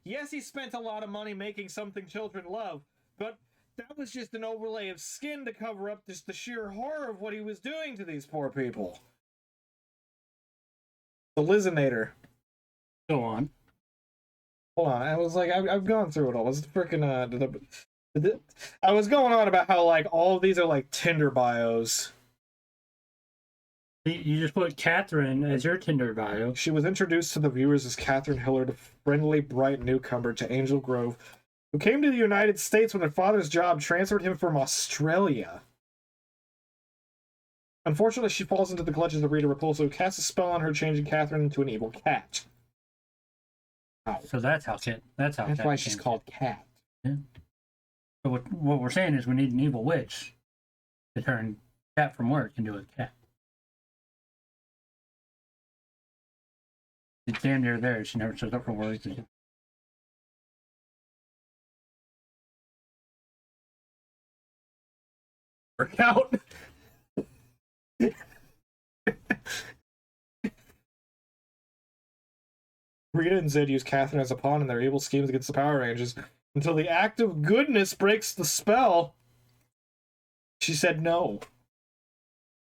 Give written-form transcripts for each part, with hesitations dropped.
Yes, he spent a lot of money making something children love, but that was just an overlay of skin to cover up just the sheer horror of what he was doing to these poor people. The Lizinator. Go on. Hold on, I was like, I've gone through it all. Was it freaking I was going on about how like all of these are like Tinder bios. You just put Catherine as your Tinder bio. She was introduced to the viewers as Catherine Hillard, a friendly, bright newcomer to Angel Grove, who came to the United States when her father's job transferred him from Australia. Unfortunately, she falls into the clutches of Rita Repulsa, who casts a spell on her, changing Catherine into an evil cat. Wow. So that's how That's why she's called Cat. Yeah. So what we're saying is we need an evil witch to turn Cat from work into a cat. It's damn near there. She never shows up for work. Work out. Rita and Zed use Catherine as a pawn in their evil schemes against the Power Rangers until the act of goodness breaks the spell. She said no.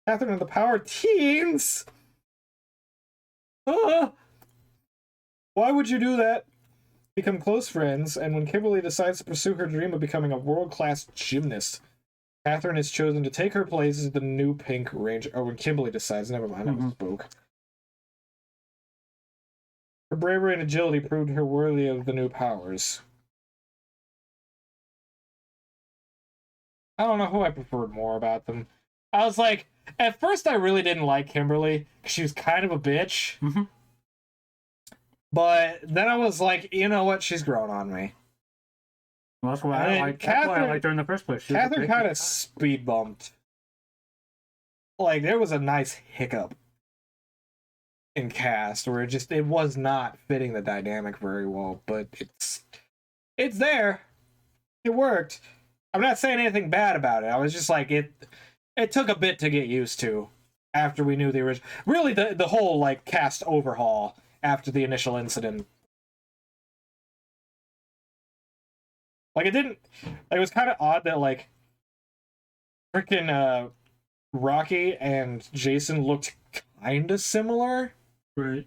Catherine and the Power Teens? Why would you do that? Become close friends, and when Kimberly decides to pursue her dream of becoming a world-class gymnast, Catherine is chosen to take her place as the new Pink Ranger. Oh, when Kimberly decides, never mind, I spoke. Her bravery and agility proved her worthy of the new powers. I don't know who I preferred more about them. I was like, at first I really didn't like Kimberly, because she was kind of a bitch. Mm-hmm. But then I was like, you know what? She's grown on me. Well, that's why I liked her in the first place. Catherine kind of speed bumped. Like, there was a nice hiccup in cast where it was not fitting the dynamic very well, but it's there. It worked. I'm not saying anything bad about it. I was just like, it took a bit to get used to after we knew the original. Really, the whole like cast overhaul after the initial incident. Like, it was kind of odd that like freaking Rocky and Jason looked kind of similar. Right.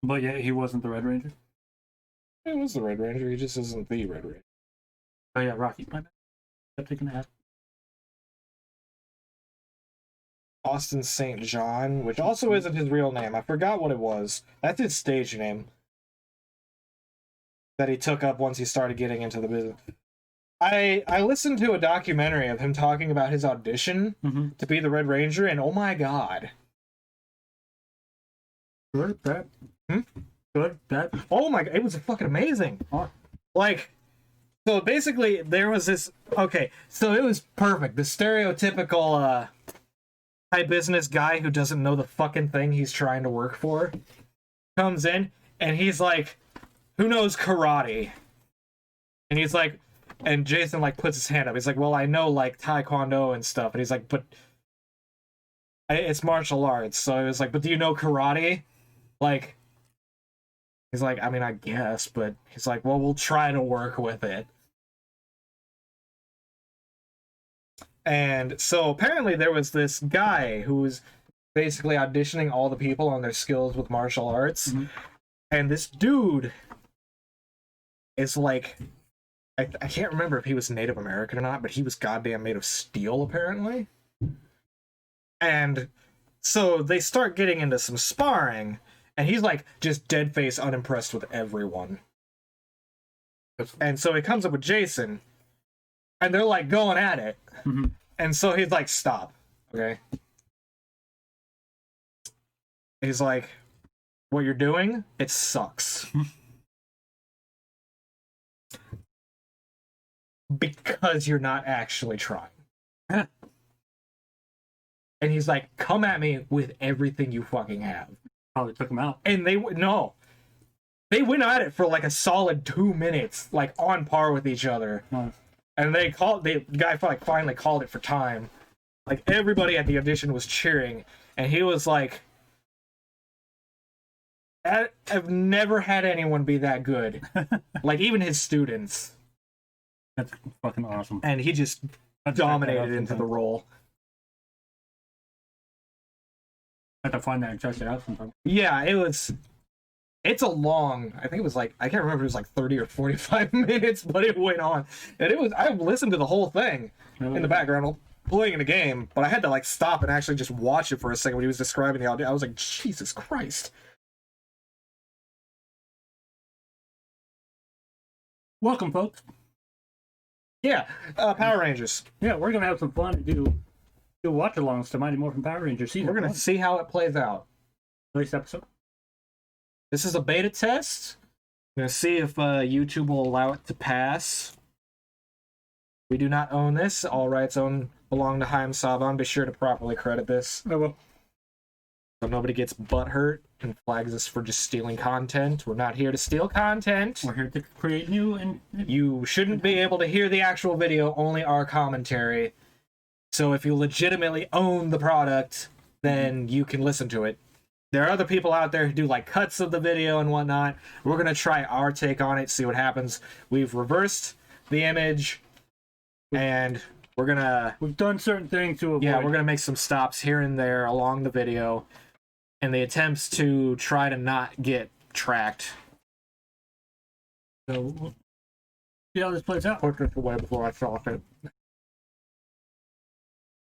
But yeah, he wasn't the Red Ranger. He was the Red Ranger, he just isn't the Red Ranger. Oh yeah, Rocky. My bad. Kept taking that. Austin St. John, which also isn't his real name. I forgot what it was. That's his stage name that he took up once he started getting into the business. I listened to a documentary of him talking about his audition to be the Red Ranger, and oh my god. Good, bad. Good, bad. Oh my god, it was fucking amazing. Oh. Like, so basically there was this, okay, so it was perfect. The stereotypical high business guy who doesn't know the fucking thing he's trying to work for comes in and he's like, who knows karate? And he's like, and Jason like puts his hand up. He's like, well, I know like taekwondo and stuff. And he's like, but it's martial arts. So it was like, but do you know karate? Like, he's like, I mean, I guess, but he's like, well, we'll try to work with it. And so apparently there was this guy who was basically auditioning all the people on their skills with martial arts. And this dude is like, I can't remember if he was Native American or not, but he was goddamn made of steel, apparently. And so they start getting into some sparring, and he's like just dead face unimpressed with everyone. And so he comes up with Jason, and they're like going at it. And so he's like, stop, okay? He's like, what you're doing, it sucks. Because you're not actually trying. And he's like, come at me with everything you fucking have. Probably took him out. And they went at it for like a solid 2 minutes, like on par with each other. And the guy finally called it for time. Like, everybody at the audition was cheering, and he was like, I've never had anyone be that good. Like, even his students. That's fucking awesome. And he just dominated into the role. I have to find that and check it out sometime. Yeah, it's a long, I think it was like, I can't remember if it was like 30 or 45 minutes, but it went on. And I listened to the whole thing in the background playing a game, but I had to like stop and actually just watch it for a second when he was describing the audio. I was like, Jesus Christ. Welcome, folks. Yeah, Power Rangers. Yeah, we're gonna have some fun and do watch-alongs to Mighty Morphin Power Rangers season. We're gonna see how it plays out. Latest episode. This is a beta test. I'm gonna see if YouTube will allow it to pass. We do not own this. All rights belong to Haim Saban. Be sure to properly credit this. I will. So nobody gets butthurt and flags us for just stealing content. We're not here to steal content. We're here to create new and... You shouldn't be able to hear the actual video, only our commentary. So if you legitimately own the product, then you can listen to it. There are other people out there who do like cuts of the video and whatnot. We're going to try our take on it, see what happens. We've reversed the image, and we've done certain things to avoid. Yeah, we're going to make some stops here and there along the video, and the attempts to try to not get tracked. So, we'll see how this plays out. Put this away before I saw it.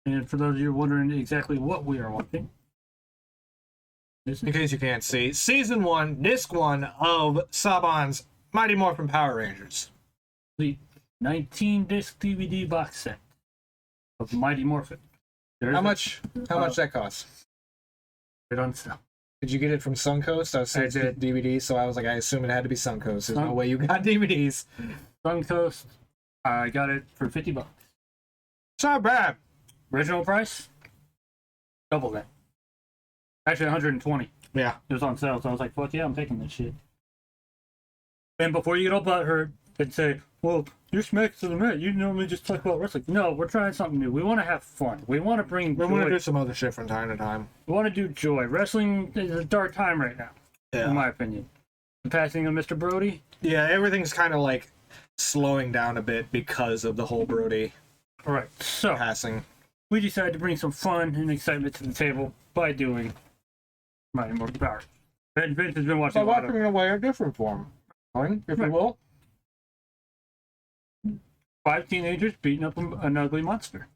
And for those of you wondering exactly what we are watching, in case you can't see, Season 1, Disc 1 of Saban's Mighty Morphin Power Rangers. The 19-disc DVD box set of Mighty Morphin. How much that cost? It on sale. Did you get it from Suncoast? I did DVD, so I was like, I assume it had to be Suncoast. There's no way you got DVDs. Suncoast. I got it for $50. It's not bad. Original price? Double that. Actually, 120. Yeah. It was on sale, so I was like, fuck yeah, I'm taking this shit. And before you get all butthurt and say, well, you're smack to the mat, you normally just talk about wrestling. No, we're trying something new. We want to have fun. We want to bring joy. We want to do some other shit from time to time. We want to do joy. Wrestling is a dark time right now, in my opinion. The passing of Mr. Brody. Yeah, everything's kind of like slowing down a bit because of the whole Brody passing. We decided to bring some fun and excitement to the table by doing Mighty Morphin Power. And Vince has been watching a lot of... in a way, a different form, if you will. 5 teenagers beating up an ugly monster.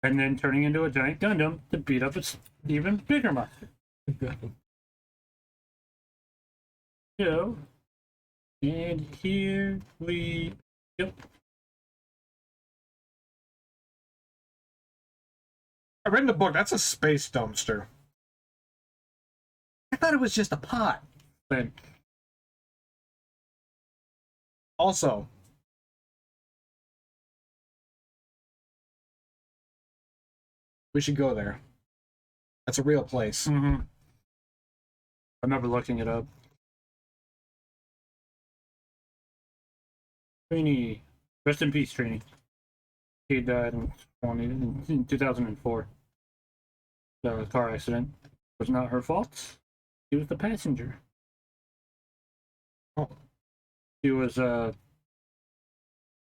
And then turning into a giant Gundam to beat up its even bigger monster. So, and here we go. I read in the book, that's a space dumpster. I thought it was just a pot. Then, also, we should go there. That's a real place. I remember looking it up. Trini, rest in peace, Trini. She died in 2004. The car accident was not her fault. She was the passenger. Oh. She was her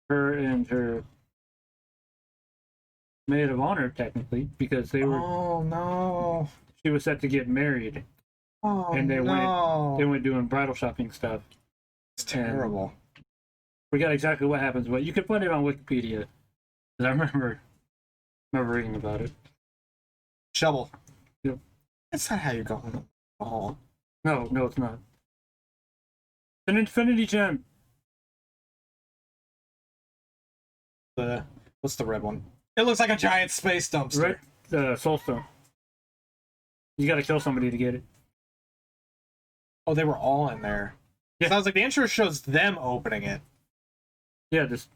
and her maid of honor, technically, because they were. Oh no! She was set to get married. Oh and they no! They went doing bridal shopping stuff. It's terrible. Forget exactly what happens, but you can find it on Wikipedia. Because I remember reading about it. Shovel. Yep. That's not how you go in the hall. No, it's not. An infinity gem. What's the red one? It looks like a giant space dumpster. Red soulstone. You gotta kill somebody to get it. Oh, they were all in there. Yeah, so I was like, the intro shows them opening it. Yeah, just.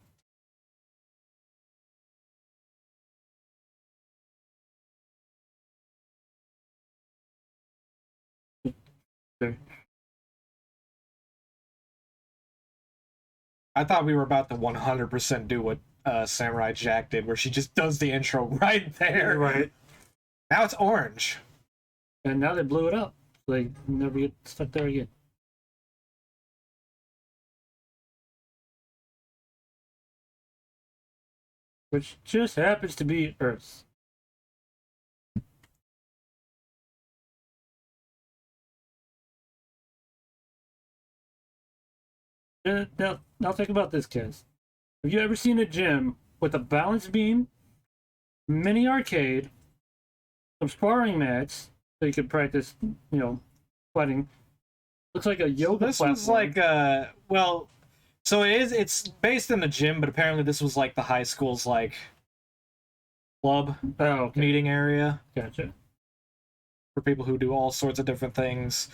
Okay. I thought we were about to 100% do what Samurai Jack did, where she just does the intro right there. Right. Now it's orange. And now they blew it up. Like, never get stuck there again. Which just happens to be Earth. Now think about this, kids. Have you ever seen a gym with a balance beam, mini arcade, some sparring mats so you could practice, fighting? Looks like a yoga This platform. was like well, so it's based in the gym, but apparently this was like the high school's like club meeting area. Gotcha. For people who do all sorts of different things.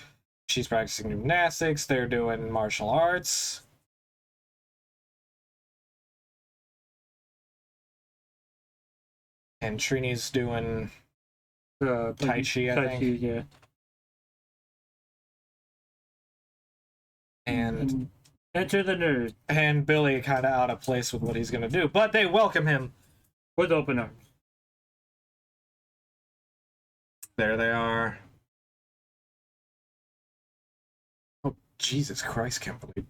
She's practicing gymnastics, they're doing martial arts. And Trini's doing Tai Chi, I think. Yeah. And enter the nerd. And Billy kind of out of place with what he's going to do. But they welcome him with open arms. There they are. Oh, Jesus Christ, can't believe.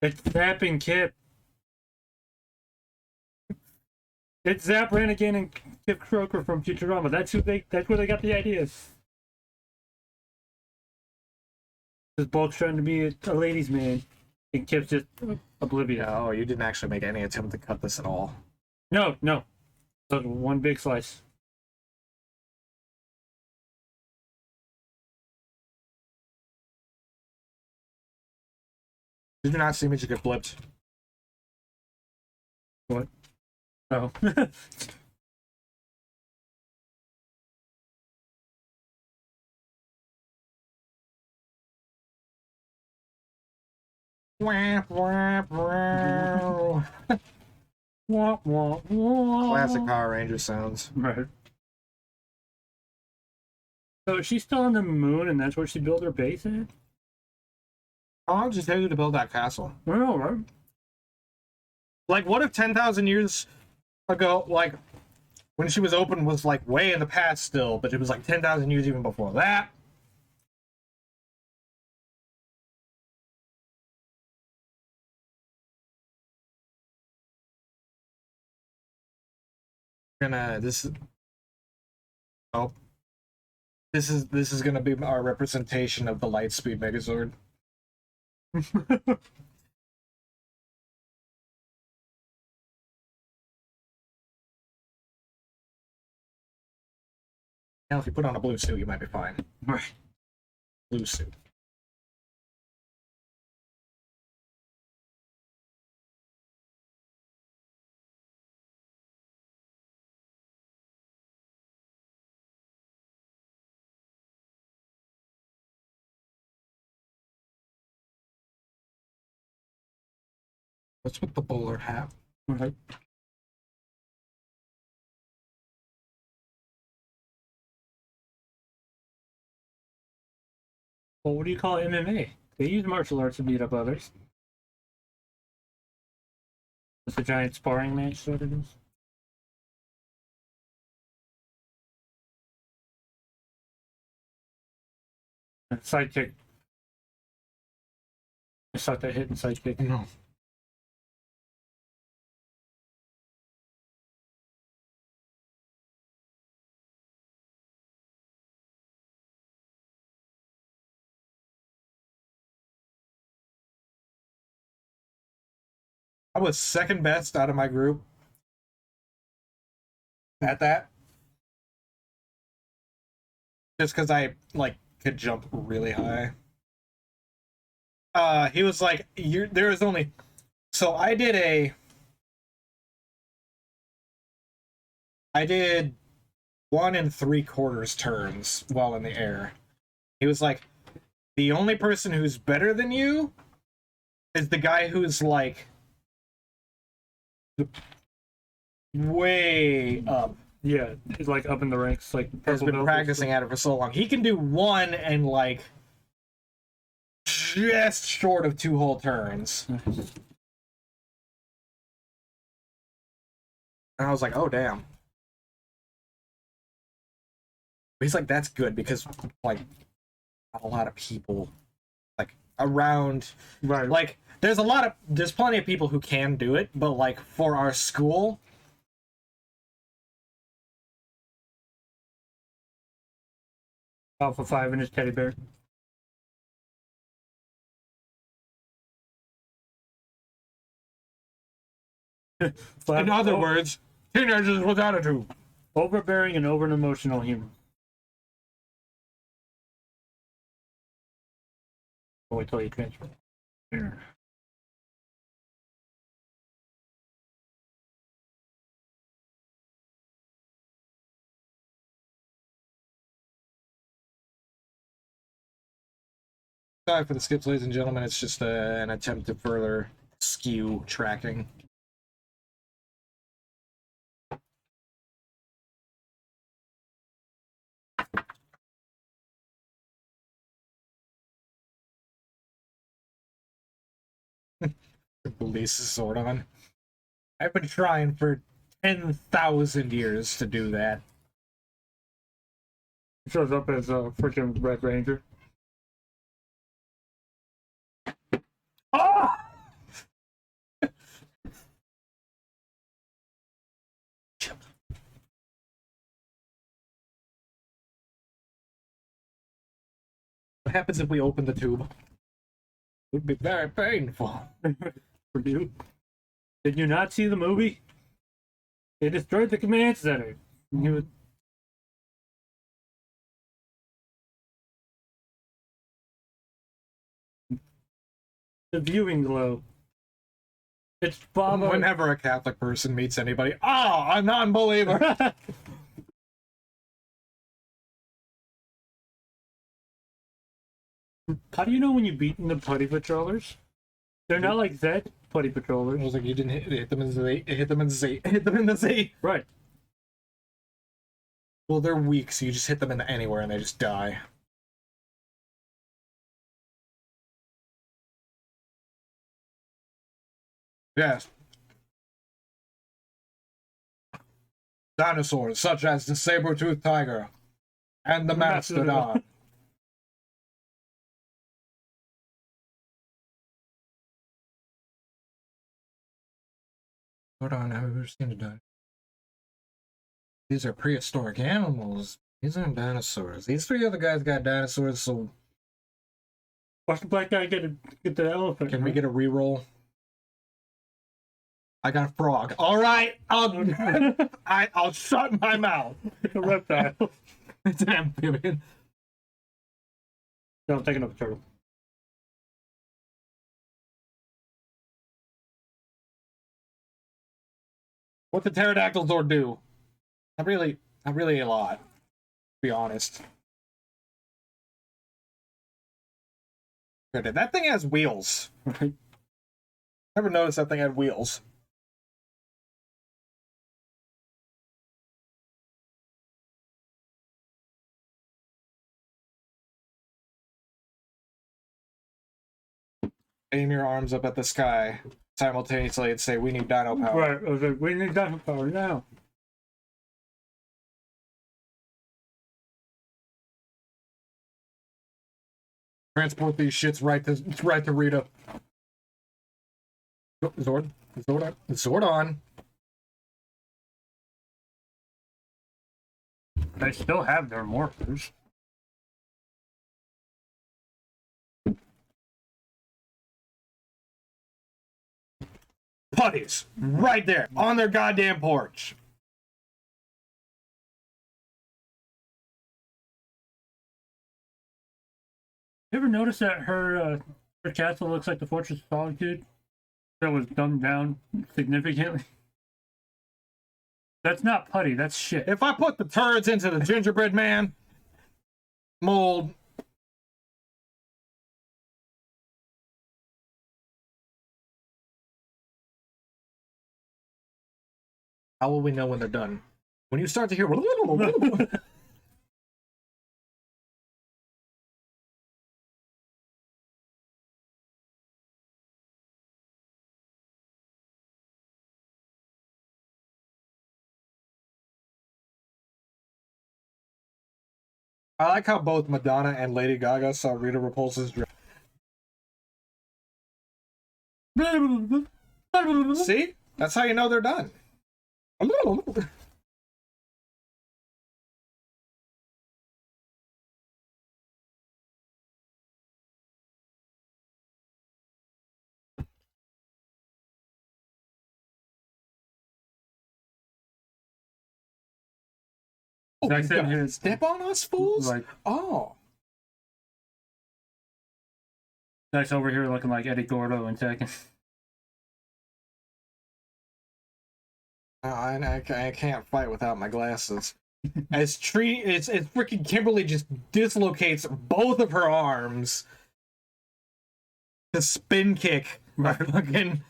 It's Zap and Kip. It's Zap Renegade and Kip Croker from Futurama. That's where they got the ideas. Just both trying to be a ladies' man, and Kip's just oblivious. Oh, you didn't actually make any attempt to cut this at all. No. So one big slice. Did you not see me just get flipped? What? Oh. Classic Power Ranger sounds. Right. So she's still on the moon, and that's where she built her base at? I'll just tell you to build that castle. I know, right? Like, what if 10,000 years ago, like, when she was open was, like, way in the past still, but it was, like, 10,000 years even before that? This is gonna be our representation of the Lightspeed Megazord. Now, if you put on a blue suit, you might be fine. Right. Blue suit. What's with the bowler hat? Right. Well, what do you call MMA? They use martial arts to beat up others. It's a giant sparring match, sort of is. Sidekick. I sucked that hit in sidekick. No. I was second best out of my group at that. Just because I, like, could jump really high. He was like, there was only... So I did 1 3/4 turns while in the air. He was like, the only person who's better than you is the guy who's, like, way up. Yeah, it's like up in the ranks, like Has been practicing at it for so long. He can do 1 and, like, just short of 2 whole turns. And I was like, oh damn. He's like, that's good because like a lot of people like around, Right. like there's plenty of people who can do it, but like for our school, Alpha 5 and his teddy bear. in other words, teenagers with attitude. Overbearing and over emotional humor. I'll wait till you transfer. Here. Sorry for the skips, ladies and gentlemen. It's just an attempt to further skew tracking. Release sword on. I've been trying for 10,000 years to do that. It shows up as a freaking Red Ranger. Oh! What happens if we open the tube? It would be very painful. For you. Did you not see the movie? They destroyed the command center. You would... The viewing glow. It's Baba. Whenever a Catholic person meets anybody, oh, a non-believer. How do you know when you beat the putty patrollers? They're not like Zed putty I patrollers. was like, you didn't hit them in the Z. Hit them in the Z. Hit them in the Z. Right. Well, they're weak, so you just hit them in anywhere and they just die. Yes. Dinosaurs such as the saber-toothed tiger and the mastodon. Hold on, I've ever seen a dinosaur. These are prehistoric animals. These aren't dinosaurs. These three other guys got dinosaurs, so Watch the black guy get the elephant. can we get a reroll? I got a frog. All right, I'll shut my mouth. a reptile? It's an amphibian. No, I'm taking up a turtle. What the pterodactyls or do? Not really a lot. To be honest. Okay, that thing has wheels. Right. Never noticed that thing had wheels. Aim your arms up at the sky simultaneously and say, "We need dino power." Right. I was like, we need dino power now. Transport these shits right to Rita. Zord on. They still have their morphers. Putties right there on their goddamn porch. You ever notice that her castle looks like the Fortress of Solitude? That was dumbed down significantly. That's not putty, that's shit. If I put the turds into the gingerbread man mold, how will we know when they're done? When you start to hear I like how both Madonna and Lady Gaga saw Rita Repulsa's dress. See? That's how you know they're done. Oh, Like he's that gonna here- step on us fools? Like, Oh. Nice over here looking like Eddie Gordo and Tekken. I can't fight without my glasses. As freaking Kimberly just dislocates both of her arms. The spin kick. Right. Fucking.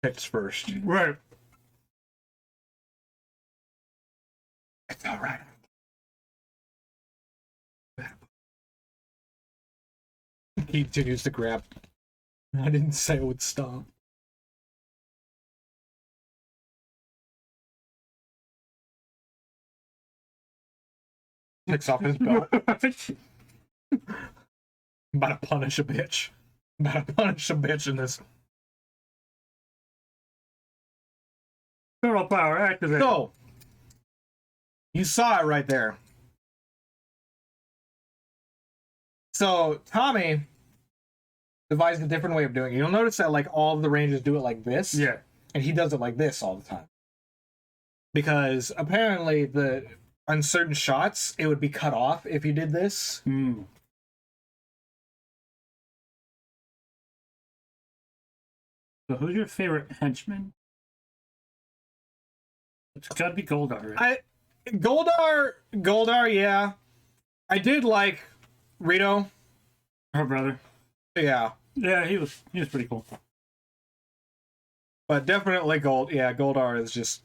Kicks first. Right. It's alright. He continues to grab. I didn't say it would stop. Takes off his belt. I'm about to punish a bitch. I'm about to punish a bitch in this. Turtle power activated. So, you saw it right there. So, Tommy devised a different way of doing it. You'll notice that, like, all of the Rangers do it like this. Yeah. And he does it like this all the time. Because apparently, on certain shots, it would be cut off if you did this. Mm. So who's your favorite henchman? It's gotta be Goldar, right? Goldar, yeah. I did like Rito. Her brother. Yeah. Yeah, he was pretty cool. But definitely Goldar is just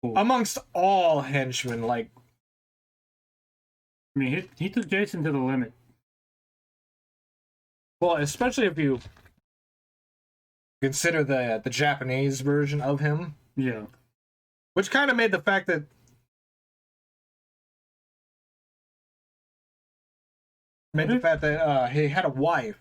Cool. amongst all henchmen, like, I mean, he took Jason to the limit. well, especially if you consider the Japanese version of him, Yeah. which kind of made the fact that he had a wife.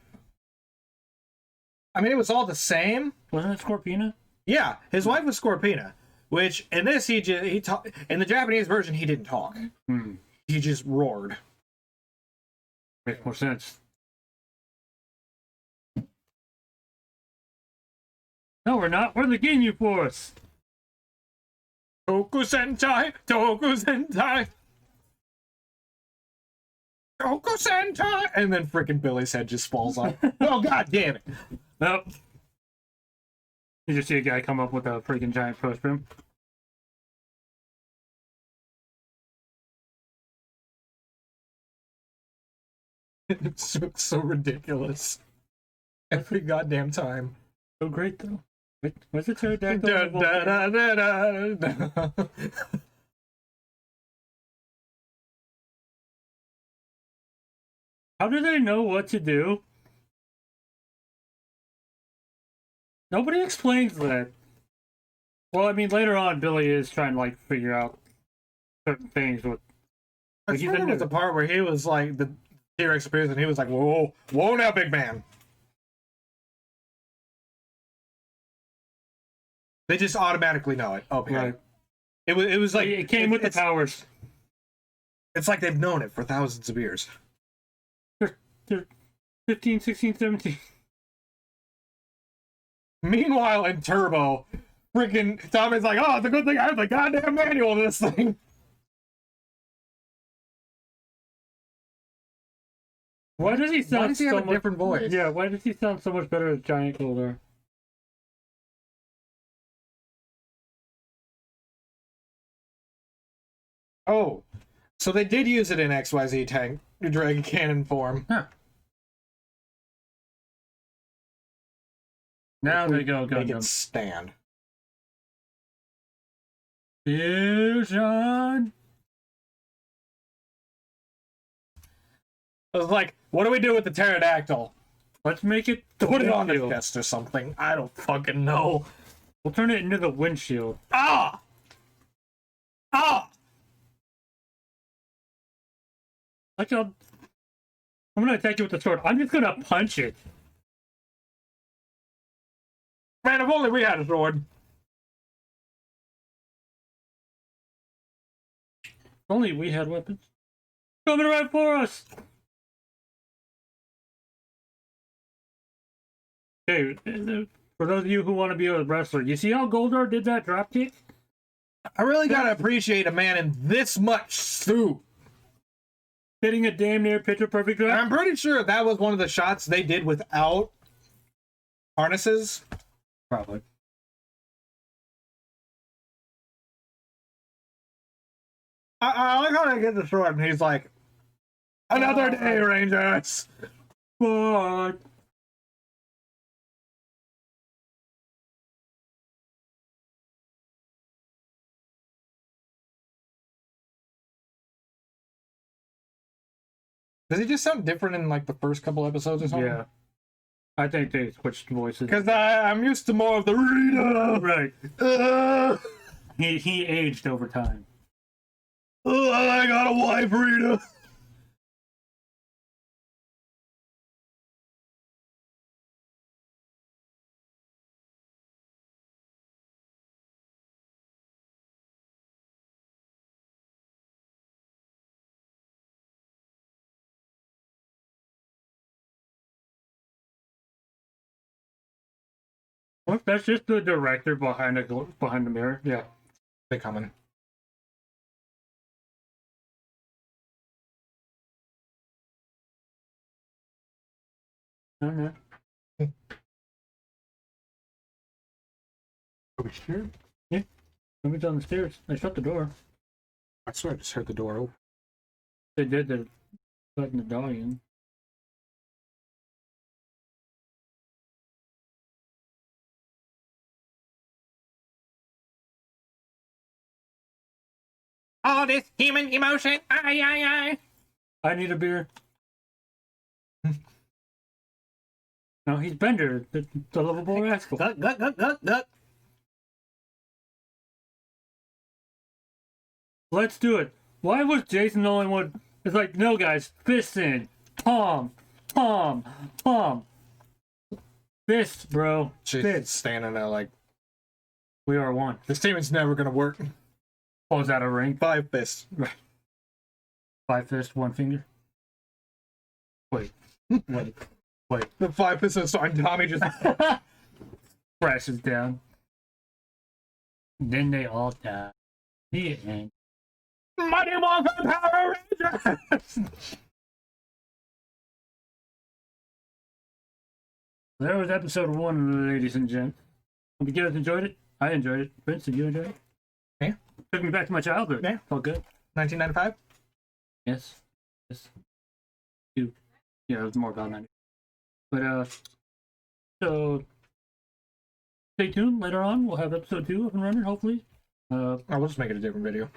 I mean, it was all the same. Wasn't it Scorpina? Yeah, his wife was Scorpina, which in this in the Japanese version he didn't talk. Hmm. He just roared. Makes more sense. No, we're not. We're the Ginyu Force. Toku Sentai, Toku Sentai, Toku Sentai, and then freaking Billy's head just falls off. Oh god damn it! Nope. You just see a guy come up with a freaking giant push brim. It's so ridiculous. Every goddamn time. So great though. Wait, what's the pterodactyl? Da, da, da, da, da, da. How do they know what to do? Nobody explains that. Well, I mean, later on, Billy is trying to like figure out certain things with. I think it was the part where he was like, the T-Rex appears and he was like, whoa, whoa now, big man. They just automatically know it. Okay. Right. It was like It came with the powers. It's like they've known it for thousands of years. They're 15, 16, 17. Meanwhile, in Turbo, freaking Tommy's like, oh, it's a good thing I have the goddamn manual to this thing. Why does he sound Why does he so have a much different voice? Yeah, why does he sound so much better as Giant Goldar? Oh, so they did use it in XYZ tank Dragon Cannon form. Huh. Now they go Make Gundam. it stand. Fusion! I was like, what do we do with the pterodactyl? Let's make it the Put it on the windshield. chest or something. I don't fucking know. We'll turn it into the windshield. Ah! Ah! Like I'm gonna attack you with the sword. I'm just gonna punch it. Man, if only we had a sword. If only we had weapons. Coming right for us! Okay, for those of you who want to be a wrestler, you see how Goldar did that drop kick? I really gotta appreciate a man in this much suit. Hitting a damn near picture perfect And drop. I'm pretty sure that was one of the shots they did without harnesses. Probably. I like how they get the sword and he's like, another day, Rangers. Fuck. Does he just sound different in like the first couple episodes or something? Yeah. I think they switched voices. Because I'm used to more of the Rita. Right. Uh, He aged over time. I got a wife, Rita. What? That's just the director behind the mirror. Yeah. They coming. Okay. Are we sure? Somebody's on the stairs. They shut the door. I swear I just heard the door open. They did. They're letting the dog in. All this human emotion. Aye. I need a beer. No, he's Bender, the lovable rascal. Gut. Let's do it. Why was Jason the only one? It's like, no, guys, fist in. Palm. Fist, bro. She's Fist. standing there like, We are one. this team is never gonna work. Oh, is that a ring? 5 fists. 5 fists, 1 finger. Wait. The 5 fists on Tommy just. Crashes down. Then they all die. The end. Mighty Morphin Power Rangers! There was episode 1, ladies and gents. Hope you guys enjoyed it. I enjoyed it. Vince, did you enjoy it? Yeah. Took me back to my childhood. Yeah. Felt good. 1995? Yes. Yeah, it was more about 90. But, so, stay tuned. Later on, we'll have episode 2 up and running, hopefully. Oh, we'll just make it a different video.